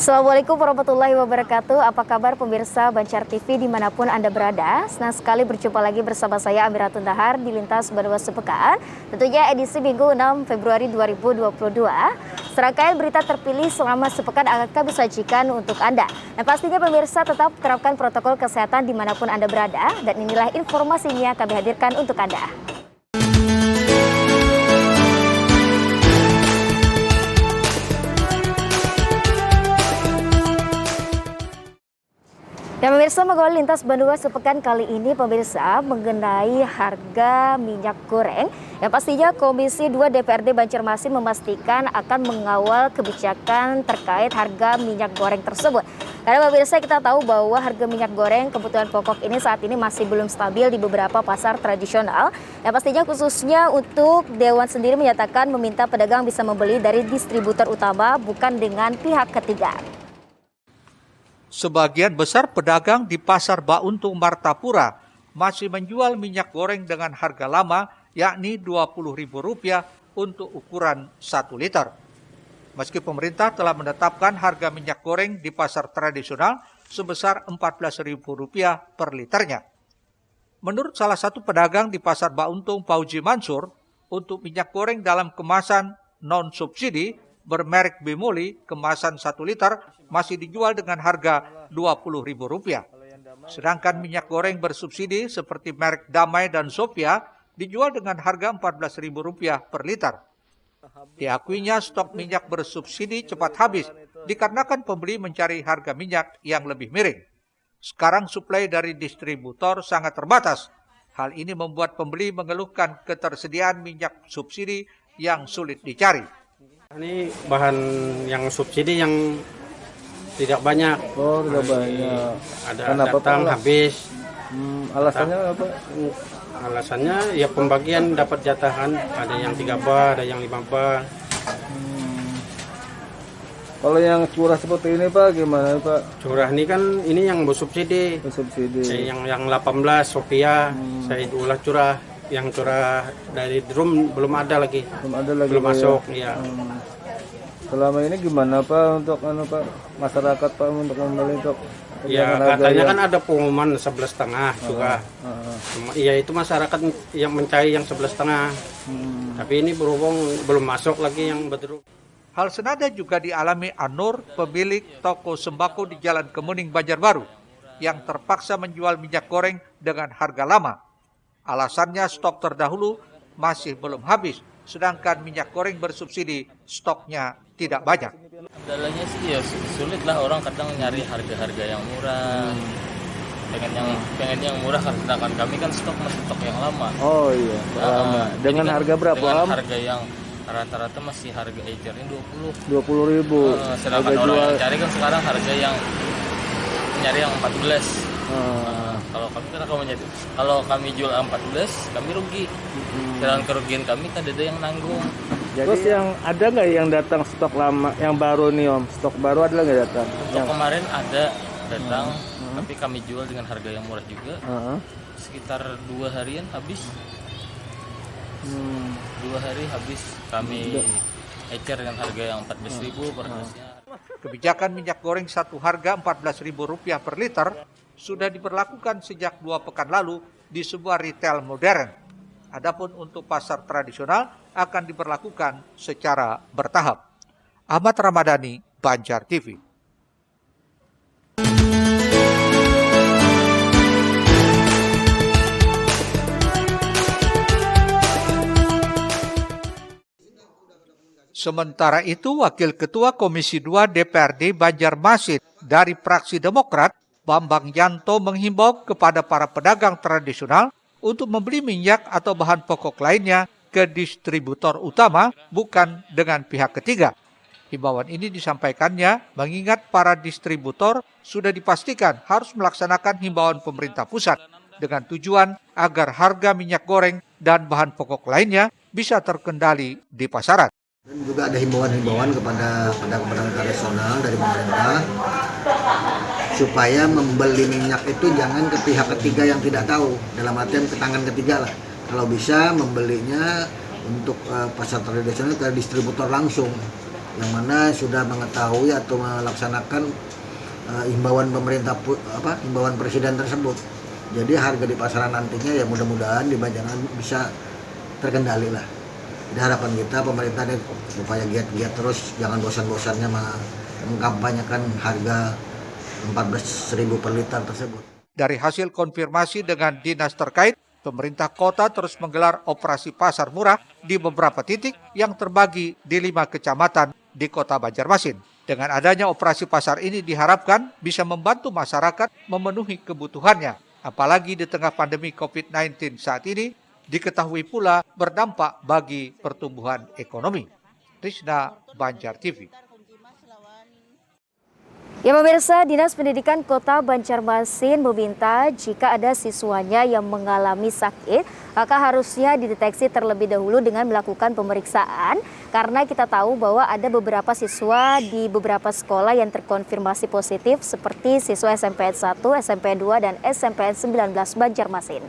Assalamualaikum warahmatullahi wabarakatuh. Apa kabar pemirsa Banjar TV dimanapun Anda berada? Senang sekali berjumpa lagi bersama saya Amiratun Dahar di Lintas Bandua Sepekan. Tentunya edisi Minggu 6 Februari 2022. Serangkaian berita terpilih selama sepekan akan kami sajikan untuk Anda. Dan pastinya pemirsa tetap terapkan protokol kesehatan dimanapun Anda berada. Dan inilah informasinya kami hadirkan untuk Anda. Dan pemirsa, mengawali Lintas Bandua Sepekan kali ini pemirsa mengenai harga minyak goreng. Yang pastinya Komisi 2 DPRD Banjarmasin memastikan akan mengawal kebijakan terkait harga minyak goreng tersebut. Karena pemirsa kita tahu bahwa harga minyak goreng kebutuhan pokok ini saat ini masih belum stabil di beberapa pasar tradisional. Yang pastinya khususnya untuk Dewan sendiri menyatakan meminta pedagang bisa membeli dari distributor utama bukan dengan pihak ketiga. Sebagian besar pedagang di Pasar Bauntung Martapura masih menjual minyak goreng dengan harga lama, yakni Rp20.000 untuk ukuran 1 liter. Meski pemerintah telah menetapkan harga minyak goreng di pasar tradisional sebesar Rp14.000 per liternya. Menurut salah satu pedagang di Pasar Bauntung, Pauji Mansur, untuk minyak goreng dalam kemasan non-subsidi bermerek Bimoli kemasan 1 liter masih dijual dengan harga Rp20.000. Sedangkan minyak goreng bersubsidi seperti merek Damai dan Sophia dijual dengan harga Rp14.000 per liter. Diakuinya stok minyak bersubsidi cepat habis dikarenakan pembeli mencari harga minyak yang lebih miring. Sekarang suplai dari distributor sangat terbatas. Hal ini membuat pembeli mengeluhkan ketersediaan minyak subsidi yang sulit dicari. Ini bahan yang subsidi yang tidak banyak. Oh, tidak banyak. Ada Kenapa, datang Pak? Habis. Alasannya apa? Alasannya ya pembagian dapat jatahan. Ada yang 3 bar, ada yang 5 bar. Kalau yang curah seperti ini Pak, gimana Pak? Curah ini kan ini yang bersubsidi. Subsidi. Yang 18 Sophia, saya ulah curah. Yang curah dari drum belum ada lagi. Belum Pak, masuk, ya? ya. Selama ini gimana Pak untuk Pak masyarakat Pak untuk membeli untuk Ya katanya kan ada pengumuman 11,5 juga. Iya itu masyarakat yang mencari yang 11,5. Tapi ini berhubung belum masuk lagi yang betul. Hal senada juga dialami Anur, pemilik toko sembako di Jalan Kemuning, Banjarbaru, yang terpaksa menjual minyak goreng dengan harga lama. Alasannya stok terdahulu masih belum habis, sedangkan minyak goreng bersubsidi stoknya tidak banyak. Kendalanya sih ya sulit lah, orang kadang nyari harga-harga yang murah. Pengen yang murah kan, sedangkan kami kan masih stok yang lama. Oh iya, lama. Dengan harga berapa? Dengan harga yang rata-rata masih harga ecernya 20.000. Sedangkan orang yang cari kan sekarang harga yang nyari yang 14. Kalau kami kan kalau kami jual 14 kami rugi. Dan kerugian kami kan ada yang nanggung. Terus yang ada nggak yang datang stok lama, yang baru nih Om? Stok baru ada nggak datang? Stok kemarin ada datang, tapi kami jual dengan harga yang murah juga. Sekitar 2 harian habis. 2 hari habis kami ecer dengan harga yang 14.000 per dosnya. Kebijakan minyak goreng satu harga Rp14.000 per liter sudah diberlakukan sejak 2 pekan lalu di sebuah retail modern. Adapun untuk pasar tradisional akan diberlakukan secara bertahap. Ahmad Ramadhani, Banjar TV. Sementara itu, Wakil Ketua Komisi 2 DPRD Banjarmasin dari fraksi Demokrat, Bambang Yanto, menghimbau kepada para pedagang tradisional untuk membeli minyak atau bahan pokok lainnya ke distributor utama, bukan dengan pihak ketiga. Himbauan ini disampaikannya mengingat para distributor sudah dipastikan harus melaksanakan himbauan pemerintah pusat dengan tujuan agar harga minyak goreng dan bahan pokok lainnya bisa terkendali di pasaran. Dan juga ada himbauan-himbauan kepada pedagang-pedagang tradisional dari pemerintah supaya membeli minyak itu jangan ke pihak ketiga yang tidak tahu, dalam artian ke tangan ketiga lah. Kalau bisa membelinya untuk pasar tradisional ke distributor langsung. yang mana sudah mengetahui atau melaksanakan himbauan pemerintah himbauan presiden tersebut. Jadi harga di pasaran nantinya ya mudah-mudahan di Banjarmasin bisa terkendali lah. Jadi harapan kita pemerintah ini upaya giat-giat terus, jangan bosan-bosannya mengkampanyekan harga 14.000 per liter tersebut. Dari hasil konfirmasi dengan dinas terkait, pemerintah kota terus menggelar operasi pasar murah di beberapa titik yang terbagi di 5 kecamatan di kota Banjarmasin. Dengan adanya operasi pasar ini diharapkan bisa membantu masyarakat memenuhi kebutuhannya. Apalagi di tengah pandemi COVID-19 saat ini, diketahui pula berdampak bagi pertumbuhan ekonomi. Trisna, Banjar TV. Ya pemirsa, Dinas Pendidikan Kota Banjarmasin meminta jika ada siswanya yang mengalami sakit, maka harusnya dideteksi terlebih dahulu dengan melakukan pemeriksaan. Karena kita tahu bahwa ada beberapa siswa di beberapa sekolah yang terkonfirmasi positif seperti siswa SMPN 1, SMPN 2, dan SMPN 19 Banjarmasin.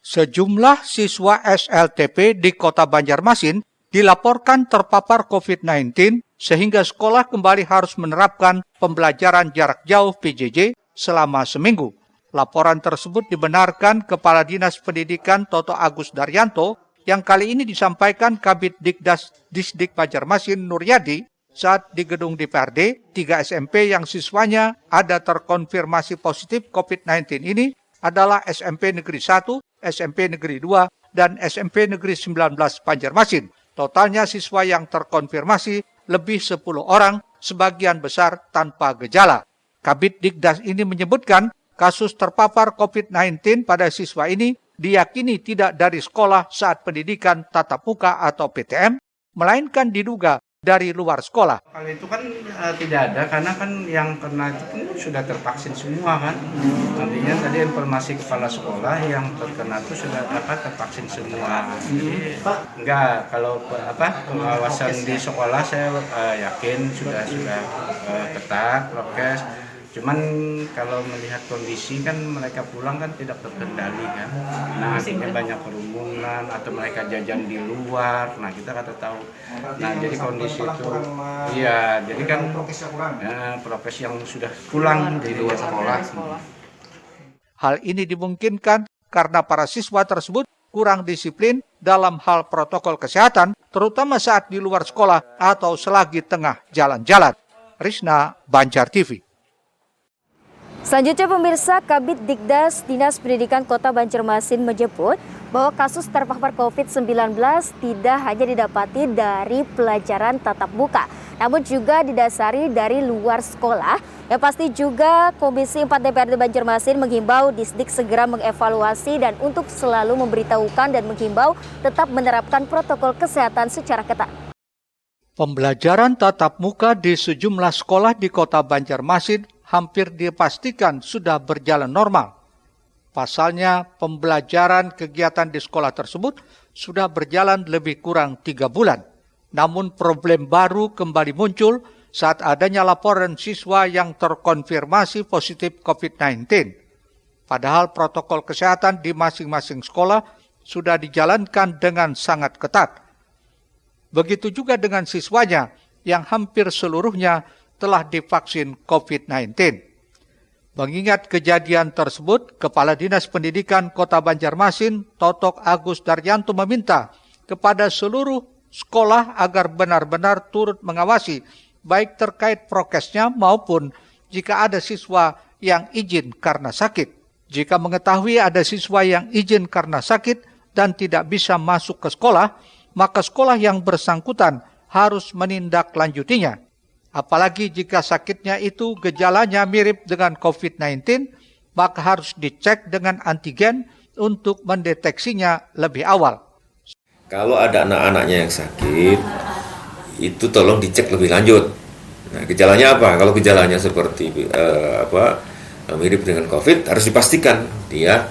Sejumlah siswa SLTP di Kota Banjarmasin dilaporkan terpapar COVID-19 sehingga sekolah kembali harus menerapkan pembelajaran jarak jauh PJJ selama seminggu. Laporan tersebut dibenarkan Kepala Dinas Pendidikan Toto Agus Daryanto yang kali ini disampaikan Kabid Dikdas Disdik Banjarmasin Nuryadi saat di gedung DPRD. 3 SMP yang siswanya ada terkonfirmasi positif COVID-19 ini adalah SMP Negeri 1, SMP Negeri 2, dan SMP Negeri 19 Banjarmasin. Totalnya siswa yang terkonfirmasi lebih 10 orang, sebagian besar tanpa gejala. Kabid Dikdas ini menyebutkan kasus terpapar COVID-19 pada siswa ini diyakini tidak dari sekolah saat pendidikan tatap muka atau PTM, melainkan diduga dari luar sekolah. Kalau itu kan tidak ada, karena kan yang kena itu pun sudah tervaksin semua kan. Nantinya tadi informasi kepala sekolah yang terkena itu sudah tervaksin semua. Jadi enggak, kalau pengawasan di sekolah saya yakin sudah ketat prokes. Cuman kalau melihat kondisi kan mereka pulang kan tidak terkendali kan. Nah akhirnya banyak kerumunan atau mereka jajan di luar. Nah kita kata tahu. Nah jadi kondisi itu, iya jadi kan prokes yang sudah pulang di luar sekolah. Hal ini dimungkinkan karena para siswa tersebut kurang disiplin dalam hal protokol kesehatan, terutama saat di luar sekolah atau selagi tengah jalan-jalan. Risna, Banjar TV. Selanjutnya pemirsa, Kabid Dikdas Dinas Pendidikan Kota Banjarmasin menyebut bahwa kasus terpapar COVID-19 tidak hanya didapati dari pelajaran tatap muka, namun juga didasari dari luar sekolah. Yang pasti juga Komisi 4 DPRD Banjarmasin menghimbau Disdik segera mengevaluasi dan untuk selalu memberitahukan dan menghimbau tetap menerapkan protokol kesehatan secara ketat. Pembelajaran tatap muka di sejumlah sekolah di Kota Banjarmasin hampir dipastikan sudah berjalan normal. Pasalnya, pembelajaran kegiatan di sekolah tersebut sudah berjalan lebih kurang 3 bulan. Namun problem baru kembali muncul saat adanya laporan siswa yang terkonfirmasi positif COVID-19. Padahal protokol kesehatan di masing-masing sekolah sudah dijalankan dengan sangat ketat. Begitu juga dengan siswanya yang hampir seluruhnya telah divaksin COVID-19. Mengingat kejadian tersebut, Kepala Dinas Pendidikan Kota Banjarmasin, Toto Agus Daryanto meminta kepada seluruh sekolah agar benar-benar turut mengawasi baik terkait prokesnya maupun jika ada siswa yang izin karena sakit. Jika mengetahui ada siswa yang izin karena sakit dan tidak bisa masuk ke sekolah, maka sekolah yang bersangkutan harus menindaklanjutinya. Apalagi jika sakitnya itu gejalanya mirip dengan COVID-19, maka harus dicek dengan antigen untuk mendeteksinya lebih awal. Kalau ada anak-anaknya yang sakit, itu tolong dicek lebih lanjut. Nah, gejalanya apa? Kalau gejalanya seperti mirip dengan COVID, harus dipastikan dia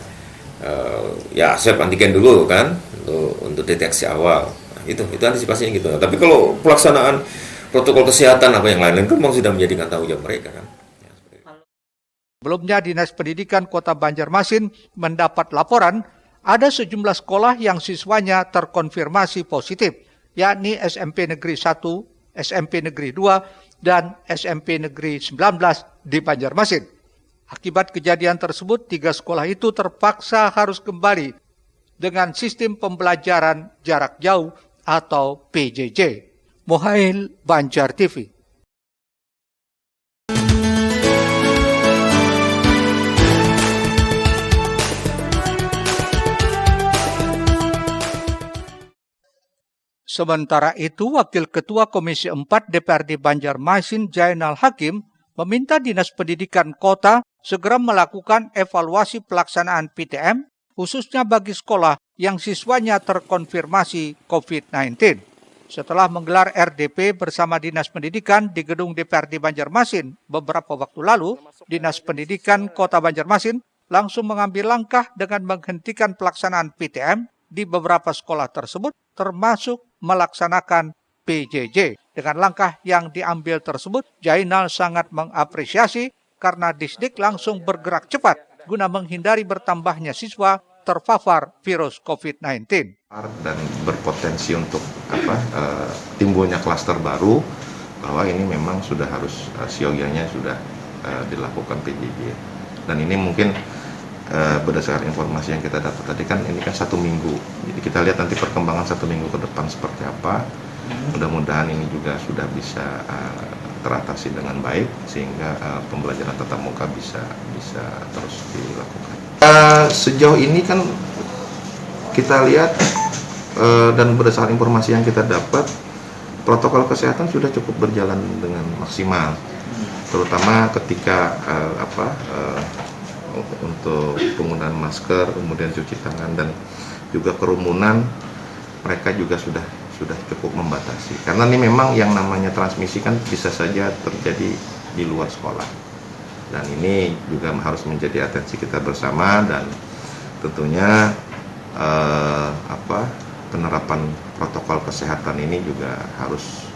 swab antigen dulu kan, untuk deteksi awal. Nah, itu antisipasinya gitu. Tapi kalau pelaksanaan protokol kesehatan apa yang lain-lain kan memang sudah menjadikan tanggung jawab mereka kan. Sebelumnya Dinas Pendidikan Kota Banjarmasin mendapat laporan ada sejumlah sekolah yang siswanya terkonfirmasi positif, yakni SMP Negeri 1, SMP Negeri 2, dan SMP Negeri 19 di Banjarmasin. Akibat kejadian tersebut, 3 sekolah itu terpaksa harus kembali dengan sistem pembelajaran jarak jauh atau PJJ. Mohail, Banjar TV. Sementara itu, Wakil Ketua Komisi 4 DPRD Banjarmasin Jainal Hakim meminta Dinas Pendidikan Kota segera melakukan evaluasi pelaksanaan PTM, khususnya bagi sekolah yang siswanya terkonfirmasi COVID-19. Setelah menggelar RDP bersama Dinas Pendidikan di gedung DPRD Banjarmasin beberapa waktu lalu, Dinas Pendidikan Kota Banjarmasin langsung mengambil langkah dengan menghentikan pelaksanaan PTM di beberapa sekolah tersebut, termasuk melaksanakan PJJ. Dengan langkah yang diambil tersebut, Jainal sangat mengapresiasi karena Disdik langsung bergerak cepat guna menghindari bertambahnya siswa terpapar virus COVID-19. Dan berpotensi untuk timbulnya klaster baru, bahwa ini memang sudah harus siogianya sudah dilakukan PJJ. Dan ini mungkin berdasarkan informasi yang kita dapat tadi kan ini kan 1 minggu. Jadi kita lihat nanti perkembangan 1 minggu ke depan seperti apa. Mudah-mudahan ini juga sudah bisa teratasi dengan baik sehingga pembelajaran tatap muka bisa terus dilakukan. Sejauh ini kan kita lihat dan berdasarkan informasi yang kita dapat, protokol kesehatan sudah cukup berjalan dengan maksimal, terutama ketika untuk penggunaan masker, kemudian cuci tangan dan juga kerumunan, mereka juga sudah cukup membatasi. Karena ini memang yang namanya transmisi kan bisa saja terjadi di luar sekolah. Dan ini juga harus menjadi atensi kita bersama, dan tentunya penerapan protokol kesehatan ini juga harus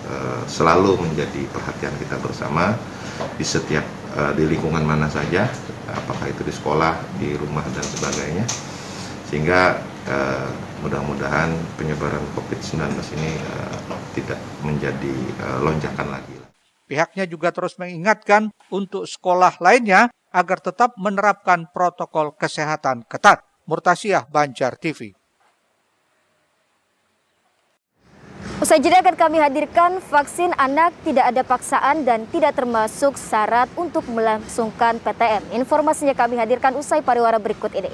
selalu menjadi perhatian kita bersama di setiap di lingkungan mana saja, apakah itu di sekolah, di rumah dan sebagainya, sehingga mudah-mudahan penyebaran COVID-19 ini tidak menjadi lonjakan lagi. Pihaknya juga terus mengingatkan untuk sekolah lainnya agar tetap menerapkan protokol kesehatan ketat. Murtasiah, Banjar TV. Usai jeda akan kami hadirkan vaksin anak tidak ada paksaan dan tidak termasuk syarat untuk melangsungkan PTM. Informasinya kami hadirkan usai pariwara berikut ini.